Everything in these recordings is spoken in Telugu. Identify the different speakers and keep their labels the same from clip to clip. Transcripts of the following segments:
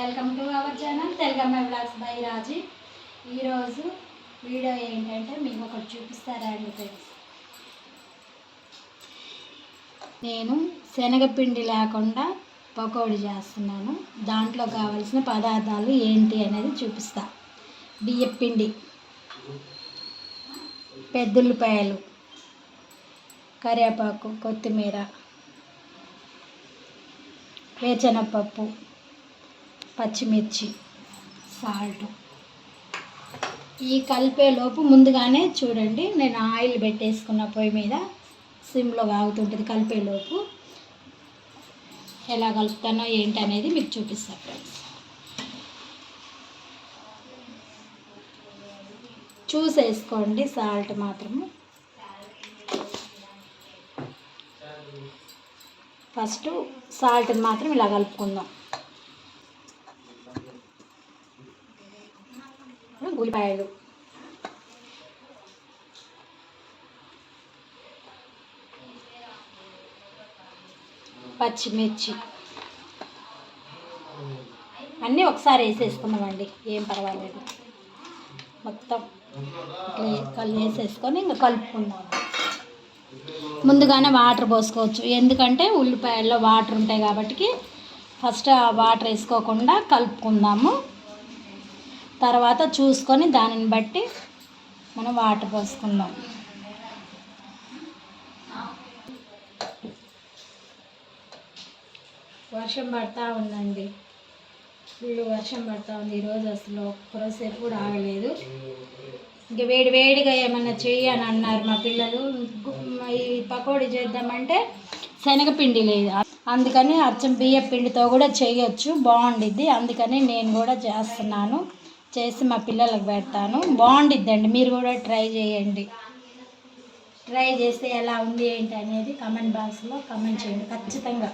Speaker 1: Welcome to our channel TeluguAmmaiVlogsByRaji. ఈరోజు వీడియో ఏంటంటే మీకు ఒకటి చూపిస్తారా అండి ఫ్రెండ్స్. నేను శనగపిండి లేకుండా పకోడీ చేస్తున్నాను. దాంట్లో కావాల్సిన పదార్థాలు ఏంటి అనేది చూపిస్తా. బియ్యపిండి, పెద్దుల్లిపాయలు, కరివేపాకు, కొత్తిమీర, వేరుశనగపప్పు, పచ్చిమిర్చి, సాల్ట్. ఈ కలిపేలోపు ముందుగానే చూడండి, నేను ఆయిల్ పెట్టేసుకున్న పొయ్యి మీద సిమ్లో కాగుతుంటుంది. కలిపేలోపు ఎలా కలుపుతానో ఏంటి అనేది మీకు చూపిస్తాను ఫ్రెండ్స్. చూసేసుకోండి సాల్ట్ మాత్రము. ఫస్ట్ సాల్ట్ని మాత్రం ఇలా కలుపుకుందాం. ఉల్లిపాయలు, పచ్చిమిర్చి అన్నీ ఒకసారి వేసేసుకున్నామండి, ఏం పర్వాలేదు. మొత్తం ఇట్లా వేసేసుకొని ఇంకా కలుపుకుందాం. ముందుగానే వాటర్ పోసుకోవచ్చు, ఎందుకంటే ఉల్లిపాయల్లో వాటర్ ఉంటాయి కాబట్టి ఫస్ట్ ఆ వాటర్ వేసుకోకుండా కలుపుకుందాము. తర్వాత చూసుకొని దానిని బట్టి మనం వాటర్ పోసుకుందాం. వర్షం పడతా ఉందండి, ఫుల్ వర్షం పడతా ఉంది. ఈరోజు అసలు ఒక్కరోజు సేపు కూడా ఆగలేదు. ఇంక వేడి వేడిగా ఏమన్నా చెయ్యని అన్నారు మా పిల్లలు. ఈ పకోడీ చేద్దామంటే శనగపిండి లేదు, అందుకని అచ్చం బియ్య పిండితో కూడా చేయొచ్చు, బాగుండిద్ది. అందుకని నేను కూడా చేస్తున్నాను, చేసి మా పిల్లలకు పెడతాను. బాగుండిద్దండి, మీరు కూడా ట్రై చేయండి. ట్రై చేస్తే ఎలా ఉంది ఏంటి అనేది కామెంట్ బాక్స్లో కామెంట్ చేయండి ఖచ్చితంగా.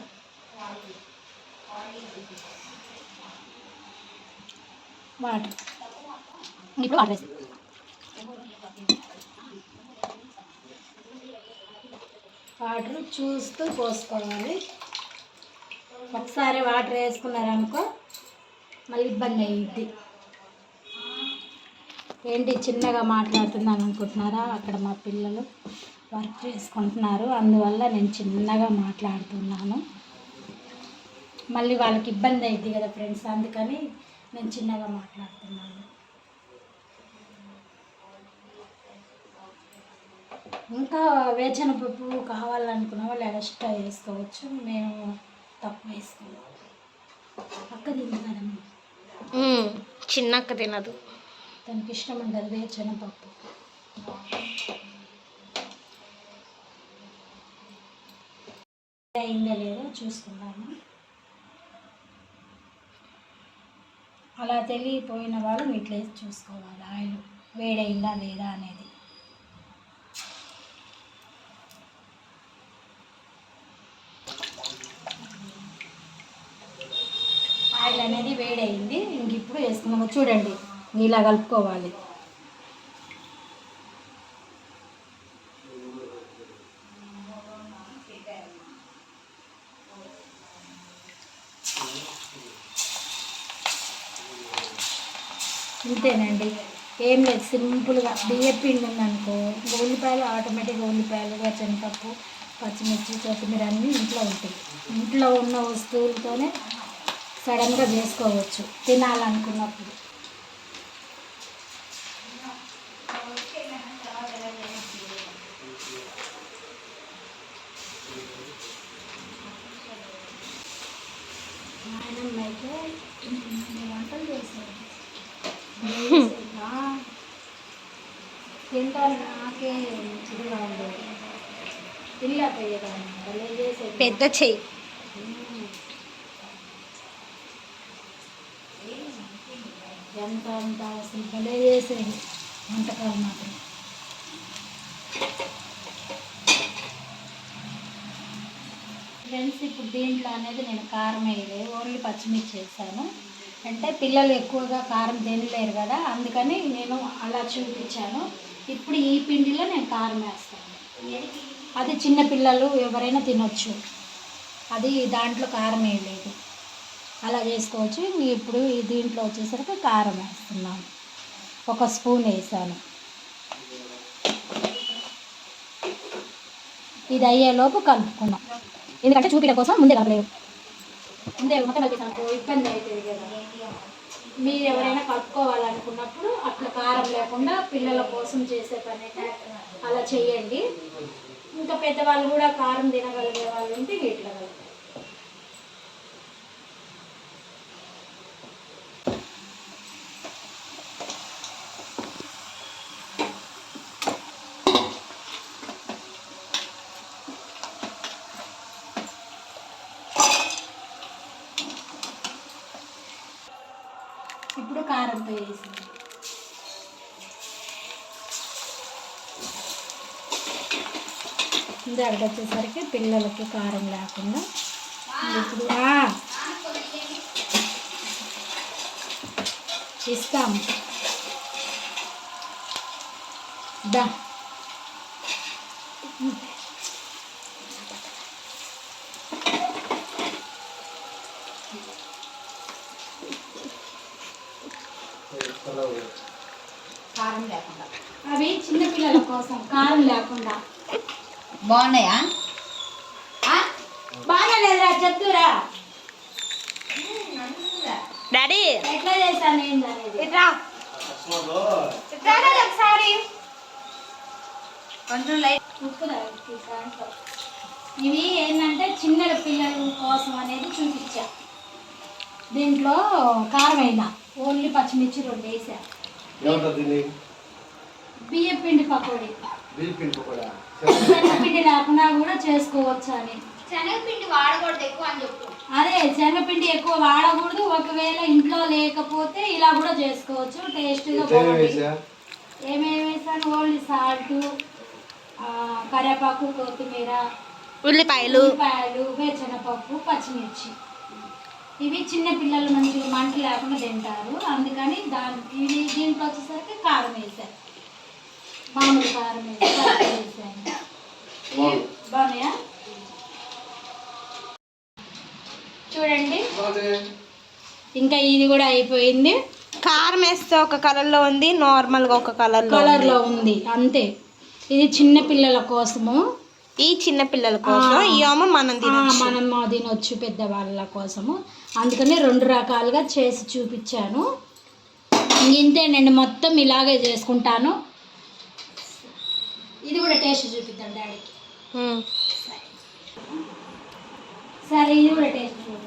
Speaker 1: వాటర్ ఇప్పుడు వాటర్ చూస్తూ పోసుకోవాలి. ఒకసారి వాటర్ వేసుకున్నారనుకో మళ్ళీ ఇబ్బంది అయ్యిద్ది. ఏంటి చిన్నగా మాట్లాడుతున్నాను అనుకుంటున్నారా? అక్కడ మా పిల్లలు వర్క్ చేసుకుంటున్నారు, అందువల్ల నేను చిన్నగా మాట్లాడుతున్నాను. మళ్ళీ వాళ్ళకి ఇబ్బంది అయ్యిద్ది కదా ఫ్రెండ్స్, అందుకని నేను చిన్నగా మాట్లాడుతున్నాను. ఇంకా వేరుశనగపప్పు కావాలనుకున్న వాళ్ళు ఎక్స్ట్రా వేసుకోవచ్చు, మేము తక్కువ వేసుకోవాలి. అక్క తినదమ్మా,
Speaker 2: చిన్న అక్క తినదు,
Speaker 1: తనకి ఇష్టం ఉండదు వేరుశనగపప్పు. అయిందా లేదో చూసుకున్నాము. అలా తెలియపోయిన వాళ్ళు ఇట్లా వేసి చూసుకోవాలి, ఆయిల్ వేడైందా లేదా అనేది. ఆయిల్ అనేది వేడైంది, ఇంక ఇప్పుడు వేసుకున్నాము. చూడండి ఇలా కలుపుకోవాలి. ఇంతేనండి, ఏం లేదు, సింపుల్గా. బియ్యం పిండి ఉందనుకో, ఉల్లిపాయలు ఆటోమేటిక్గా, ఉల్లిపాయలు, వేరుశనగపప్పు, పచ్చిమిర్చి, కొత్తిమీర అన్నీ ఇంట్లో ఉంటాయి. ఇంట్లో ఉన్న వస్తువులతోనే సడన్గా చేసుకోవచ్చు తినాలనుకున్నప్పుడు. నాయనమ్మైతే వంటలు చేశారు, తింటాను. నాకే ఇదిగా ఉండేది, ఇల్లా పోయేదాన్ని చేసేది.
Speaker 2: పెద్ద చెయ్యి
Speaker 1: ఎంత అంత అసలు భలే చేసేది వంటకాలు మాత్రం. ఫ్రెండ్స్, ఇప్పుడు దీంట్లో అనేది నేను కారం వేయలేదు, ఓన్లీ పచ్చిమిర్చి వేసాను. అంటే పిల్లలు ఎక్కువగా కారం తినలేరు కదా, అందుకని నేను అలా చూపించాను. ఇప్పుడు ఈ పిండిలో నేను కారం వేస్తాను. అది చిన్న పిల్లలు ఎవరైనా తినొచ్చు, అది దాంట్లో కారం వేయలేదు. అలా చేసుకోవచ్చు. ఇప్పుడు దీంట్లో వచ్చేసరికి కారం వేస్తున్నాను. 1 స్పూన్ వేసాను. ఇది అయ్యేలోపు కలుపుకున్నాం. ఎందుకంటే చూపిన కోసం ముందే కలపలేదు. ముందే మొత్తం కలిపేసాను ఇబ్బంది అవుతుంది కదా. మీరు ఎవరైనా కలుపుకోవాలనుకున్నప్పుడు అట్లా కారం లేకుండా పిల్లల కోసం చేసే పని అయితే అలా చేయండి. ఇంకా పెద్దవాళ్ళు కూడా కారం తినగలిగే వాళ్ళు ఉంటే ఇట్లా కలుపుతారు. ఇప్పుడు కారంతో వేసింది. ఇందాక వచ్చేసరికి పిల్లలకి కారం లేకుండా ఇప్పుడు ఇస్తాము. దా కారం లేకుండా అవి చిన్నపిల్లల కోసం కారం లేకుండా
Speaker 3: బాగున్నాయా?
Speaker 1: బాగా లేదా చెప్తురా
Speaker 2: డాడీ
Speaker 1: ఎట్లా చేశాను ఏందనేది
Speaker 2: ఒకసారి
Speaker 3: కొంచెం లైట్
Speaker 1: ఉప్పు దాంట్లో. ఇవి ఏంటంటే చిన్న పిల్లల కోసం అనేది చూపించా. దీంట్లో కారం అయినా ఓన్లీ పచ్చిమిర్చి 2 వేసా. బియ్యం పిండి పకోడీ. శనగపిండి లేకుండా కూడా చేసుకోవచ్చు అని.
Speaker 3: శనగపిండి వాడకూడదు ఎక్కువ అని చెప్పు.
Speaker 1: అదే శనగపిండి ఎక్కువ వాడకూడదు. ఒకవేళ ఇంట్లో లేకపోతే ఇలా కూడా చేసుకోవచ్చు. టేస్ట్గా బాగుంటుంది. ఏమేమి వేసాను? ఓన్లీ సాల్ట్, కరివేపాకు, కొత్తిమీర,
Speaker 2: ఉల్లిపాయలు,
Speaker 1: వేరుశనగపప్పు, పచ్చిమిర్చి. ఇవి చిన్న పిల్లలు మంచిగా మంట లేకుండా తింటారు. అందుకని ఇవి దీంట్లో వచ్చేసరికి కారం వేసాను. మామూలు కారం వేసాను. బాగున్నాయా చూడండి. ఇంకా ఇది కూడా అయిపోయింది.
Speaker 2: కారం వేస్తే ఒక కలర్లో ఉంది, నార్మల్గా ఒక కలర్లో
Speaker 1: ఉంది అంతే. ఇది చిన్న పిల్లల కోసము.
Speaker 2: ఈ చిన్న పిల్లల కోసం ఈ మనం
Speaker 1: తినొచ్చు పెద్దవాళ్ళ కోసము. అందుకని 2 రకాలుగా చేసి చూపించాను. ఇంతేనండి, మొత్తం ఇలాగే చేసుకుంటాను. ఇది కూడా టేస్ట్ చూపిద్దాం డాడీకి. సరే ఇది కూడా టేస్ట్ చూద్దాం.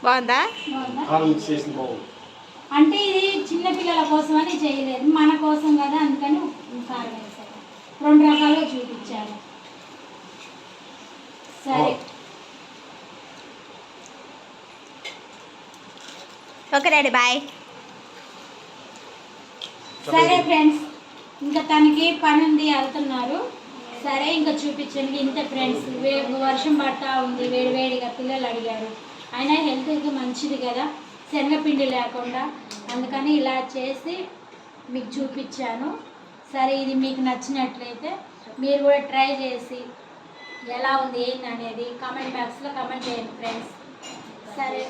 Speaker 2: బాగుందా?
Speaker 1: అంటే ఇది చిన్న పిల్లల కోసం అని చేయలేదు, మన కోసం కదా, అందుకని కారం వేసాను. 2 రకాలుగా చూపించాను. సరే
Speaker 2: ఓకే డాడీ, బాయ్.
Speaker 1: సరే ఫ్రెండ్స్, ఇంకా తనకి పని ఉంది, వెళ్తున్నారు. సరే ఇంకా చూపించండి. ఇంత ఫ్రెండ్స్, వర్షం పడతా ఉంది, వేడివేడిగా పిల్లలు అడిగారు. అయినా హెల్త్కి మంచిది కదా శనగపిండి లేకుండా, అందుకని ఇలా చేసి మీకు చూపించాను. సరే ఇది మీకు నచ్చినట్లయితే మీరు కూడా ట్రై చేసి ఎలా ఉంది ఏంటి అనేది కామెంట్ బాక్స్లో కామెంట్ చేయండి ఫ్రెండ్స్. సరే.